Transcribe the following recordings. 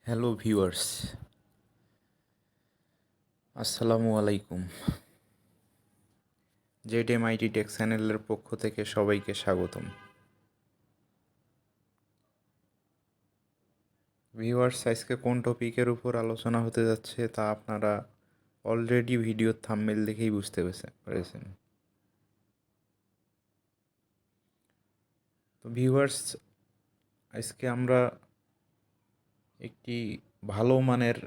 Hello viewers, আসসালামু আলাইকুম। Z M IT take চ্যানেলের পক্ষ থেকে সবাইকে স্বাগতম। ভিউয়ার্স, আজকে কোন টপিকের উপর আলোচনা হতে যাচ্ছে তা আপনারা অলরেডি ভিডিওর থাম্বনেল দেখেই বুঝতে পেরেছেন। তো ভিউয়ার্স, আজকে আমরা একটি ভালো মানের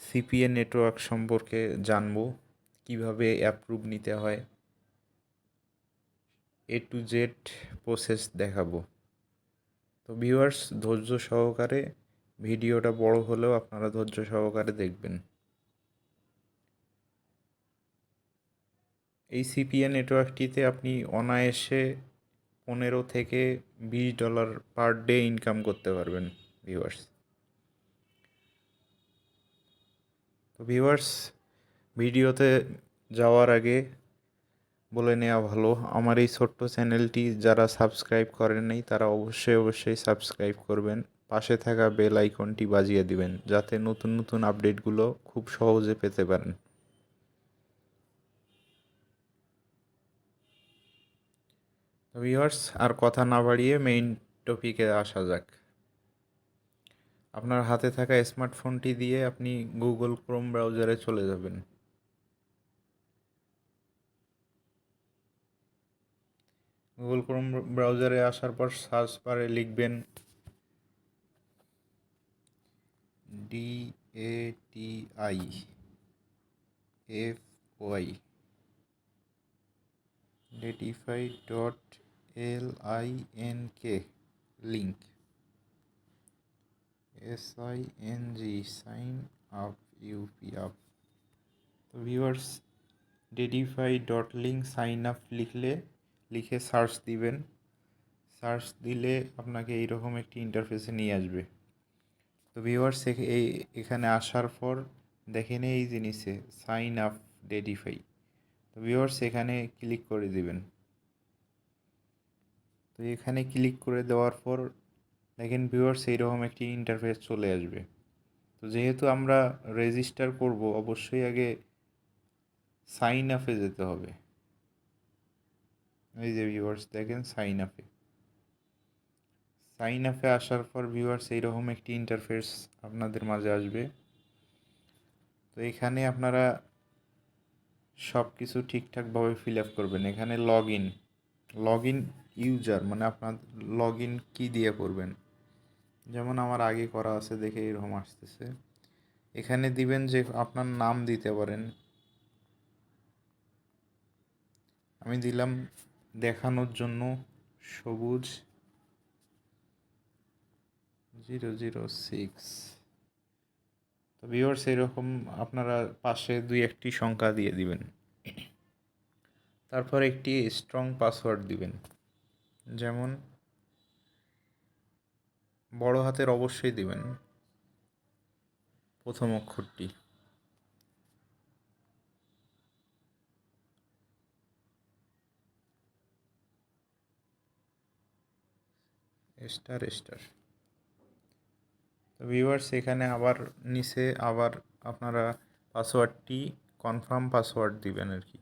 সিপিএ নেটওয়ার্ক সম্পর্কে জানব, কিভাবে অ্যাপ্রুভ নিতে হয়, এ টু জেড প্রসেস দেখাবো। তো ভিউয়ার্স, ধৈর্য সহকারে ভিডিওটা বড় হলেও আপনারা ধৈর্য সহকারে দেখবেন। এই সিপিএ নেটওয়ার্কটিতে আপনি অনায়াসে $15 থেকে $20 পার ডে ইনকাম করতে পারবেন ভিউয়ার্স। তো ভিউয়ার্স, ভিডিওতে যাওয়ার আগে বলে নেওয়া ভালো, আমার এই ছোট্ট চ্যানেলটি যারা সাবস্ক্রাইব করেন নাই তারা অবশ্যই সাবস্ক্রাইব করবেন। পাশে থাকা বেল আইকনটি বাজিয়ে দিবেন যাতে নতুন নতুন আপডেটগুলো খুব সহজে পেতে পারেন। তো ভিউয়ার্স, আর কথা না বাড়িয়ে মেইন টপিকে আসা যাক। আপনার হাতে থাকা স্মার্টফোনটি দিয়ে আপনি গুগল ক্রোম ব্রাউজারে চলে যাবেন। গুগল ক্রোম ব্রাউজারে আসার পর সার্চ বারে লিখবেন DATIFY datify.link link sign up up। তো ভিউয়ার্স, datify.link sign up লিখে সার্চ দিবেন। সার্চ দিলে আপনাকে এইরকম একটি ইন্টারফেসে নিয়ে আসবে। তো ভিউয়ার্স, এখানে আসার পর দেখেন এই জিনিসে সাইন আপ ডেটিফাই। তো ভিউয়ার্স, এখানে ক্লিক করে দিবেন। তো এখানে ক্লিক করে দেওয়ার পর দেখেন ভিউয়ার্স, এইরকম একটি ইন্টারফেস চলে আসবে। তো যেহেতু আমরা রেজিস্টার করব, অবশ্যই আগে সাইন আপে যেতে হবে। এই যে ভিউয়ার্স, দেখেন সাইন আপে আসার পর ভিউয়ার্স এইরকম একটি ইন্টারফেস আপনাদের মাঝে আসবে। তো এখানে আপনারা সব কিছু ঠিকঠাকভাবে ফিল আপ করবেন। এখানে লগ ইন ইউজার মানে আপনার লগ ইন কী দিয়ে করবেন, যেমন আমার আগে করা আছে দেখে এরকম আসতেছে। এখানে দিবেন যে আপনার নাম দিতে পারেন। আমি দিলাম দেখানোর জন্য সবুজ 006। তো ভিউয়ার্স, এরকম আপনারা পাশে দুই একটি সংখ্যা দিয়ে দিবেন। তারপর একটি স্ট্রং পাসওয়ার্ড দিবেন, যেমন বড় হাতের অবশ্যই দিবেন প্রথম অক্ষরটি। স্টার। তো ভিউয়ার্স, এখানে আবার নিচে আবার আপনারা পাসওয়ার্ডটি কনফার্ম পাসওয়ার্ড দিবেন আর কি।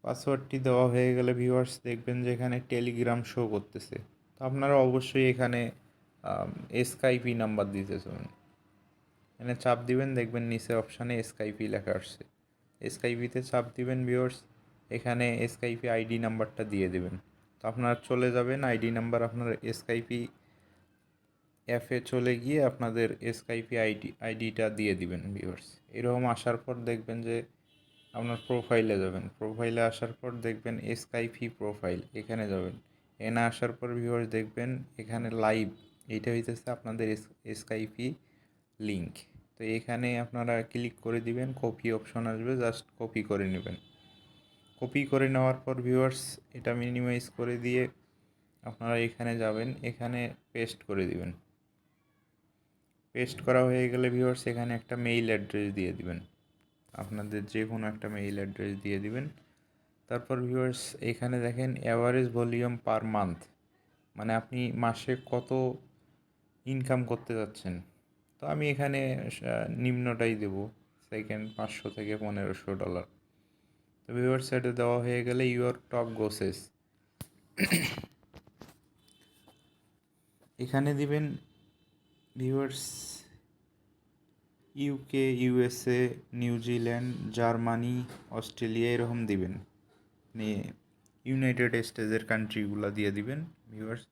পাসওয়ার্ডটি দেওয়া হয়ে গেলে ভিউয়ার্স দেখবেন যে এখানে টেলিগ্রাম শো করতেছে। তো আপনারা অবশ্যই এখানে স্কাইপি নাম্বার দিতে চাবেন। এখানে চাপ দিবেন, দেখবেন নিচে অপশানে স্কাইপি লেখা আসছে। স্কাইপিতে চাপ দিবেন ভিউয়ার্স, এখানে স্কাইপি আইডি নাম্বারটা দিয়ে দেবেন। তো আপনারা চলে যাবেন আইডি নাম্বার, আপনার স্কাইপি অ্যাপে চলে গিয়ে আপনাদের স্কাইপি আইডিটা দিয়ে দিবেন ভিউয়ার্স। এরকম আসার পর দেখবেন যে আপনার প্রোফাইলে যাবেন। প্রোফাইলে আসার পর দেখবেন স্কাইপি প্রোফাইল, এখানে যাবেন। এখানে আসার পর ভিউয়ার্স দেখবেন এখানে লাইভ, এইটা হইতেছে আপনাদের স্কাইপি লিঙ্ক। তো এখানে আপনারা ক্লিক করে দিবেন, কপি অপশন আসবে, জাস্ট কপি করে নেবেন। কপি করে নেওয়ার পর ভিউয়ার্স এটা মিনিমাইজ করে দিয়ে আপনারা এখানে যাবেন, এখানে পেস্ট করে দিবেন। পেস্ট করা হয়ে গেলে ভিউয়ার্স এখানে একটা মেইল অ্যাড্রেস দিয়ে দিবেন, আপনাদের যে কোনো একটা মেইল অ্যাড্রেস দিয়ে দিবেন। তারপর ভিউয়ার্স এখানে দেখেন অ্যাভারেজ ভলিউম পার মান্থ, মানে আপনি মাসে কত ইনকাম করতে যাচ্ছেন। তো আমি এখানে নিম্নটাই দেব, সেকেন্ড 500 থেকে $1500। তো ভিউয়ার্স এটা দেওয়া হয়ে গেলে ইউর টপ গোসেস এখানে দিবেন viewers UK, USA, New Zealand, Germany, Australia এরকম দিবেন, মানে ইউনাইটেড স্টেটসের কান্ট্রিগুলো দিয়ে দিবেন ভিউয়ার্স।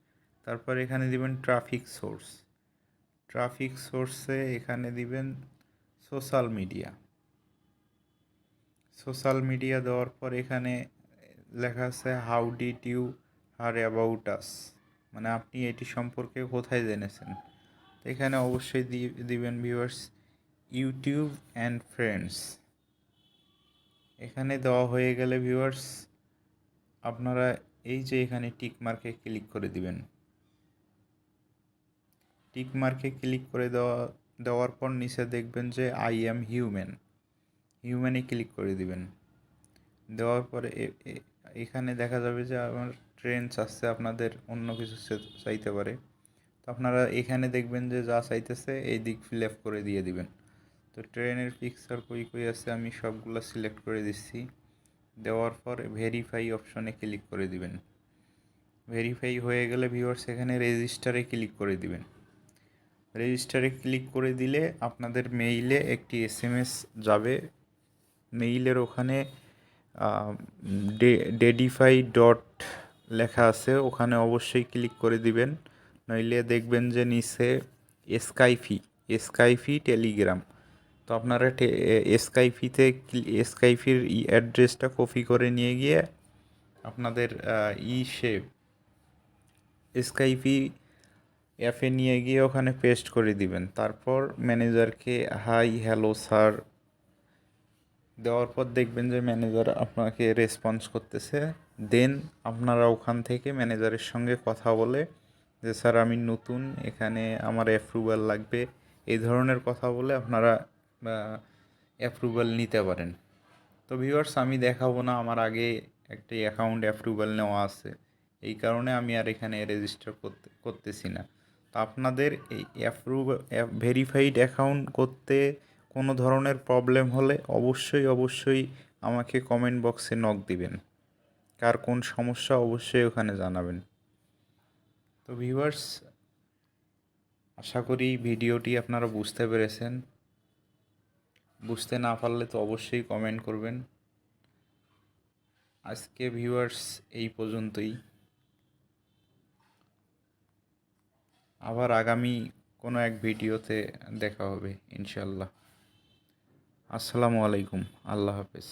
তারপর এখানে দিবেন ট্রাফিক সোর্স। ট্রাফিক সোর্সে এখানে দিবেন সোশ্যাল মিডিয়া। সোশ্যাল মিডিয়া দেওয়ার পর এখানে লেখা আছে how did you hear about us, মানে আপনি এটি সম্পর্কে কোথায় জেনেছেন। এখানে অবশ্যই দিবেন ভিউয়ার্স ইউটিউব অ্যান্ড ফ্রেন্ডস। এখানে দেওয়া হয়ে গেলে ভিউয়ার্স আপনারা এই যে এখানে টিক মার্কে ক্লিক করে দিবেন। টিক মার্কে ক্লিক করে দেওয়ার পর নিচে দেখবেন যে আই অ্যাম হিউম্যান, হিউম্যানে ক্লিক করে দিবেন। দেওয়ার পরে এখানে দেখা যাবে যে আমার ট্রেন্ডস আসছে, আপনাদের অন্য কিছু চাইতে পারে। তো আপনারা এখানে দেখবেন যে যা চাইতেছে এই দিক ফিল আপ করে দিয়ে দিবেন। তো ট্রেনের পিকচার কই কই আছে আমি সবগুলো সিলেক্ট করে দিচ্ছি। দেওয়ার পর ভেরিফাই অপশনে ক্লিক করে দিবেন। ভেরিফাই হয়ে গেলে ভিউয়ার্স এখানে রেজিস্টারে ক্লিক করে দিবেন। রেজিস্টারে ক্লিক করে দিলে আপনাদের মেইলে একটি এসএমএস যাবে। মেইলের ওখানে ডেডিফাই ডট লেখা আছে, ওখানে অবশ্যই ক্লিক করে দিবেন। নইলে দেখবেন যে নিচে স্কাইফি টেলিগ্রাম। তো আপনারা স্কাইফির অ্যাড্রেসটা কপি করে নিয়ে গিয়ে আপনাদের স্কাইপি অ্যাপে নিয়ে গিয়ে ওখানে পেস্ট করে দিবেন। তারপর ম্যানেজারকে হাই হ্যালো স্যার দেওয়ার পর দেখবেন যে ম্যানেজার আপনাকে রেসপন্স করতেছে। দেন আপনারা ওখান থেকে ম্যানেজারের সঙ্গে কথা বলে যে স্যার আমি নতুন এখানে, আমার অ্যাপ্রুভাল লাগবে, এই ধরনের কথা বলে আপনারা অ্যাপ্রুভাল নিতে পারেন। তো ভিউয়ার্স আমি দেখাবো না, আমার আগে একটা অ্যাকাউন্ট অ্যাপ্রুভাল নেওয়া আছে, এই কারণে আমি আর এখানে রেজিস্টার করতেছি না। তো আপনাদের এই ভেরিফাইড অ্যাকাউন্ট করতে কোনো ধরনের প্রবলেম হলে অবশ্যই আমাকে কমেন্ট বক্সে নক দিবেন। কার কোন সমস্যা অবশ্যই ওখানে জানাবেন। তো ভিউয়ার্স আশা করি ভিডিওটি আপনারা বুঝতে পেরেছেন। বুঝতে না পারলে তো অবশ্যই কমেন্ট করবেন। আজকে ভিউয়ার্স এই পর্যন্তই। আবার আগামী কোনো এক ভিডিওতে দেখা হবে ইনশাল্লাহ। আসসালামু আলাইকুম, আল্লাহ হাফেজ।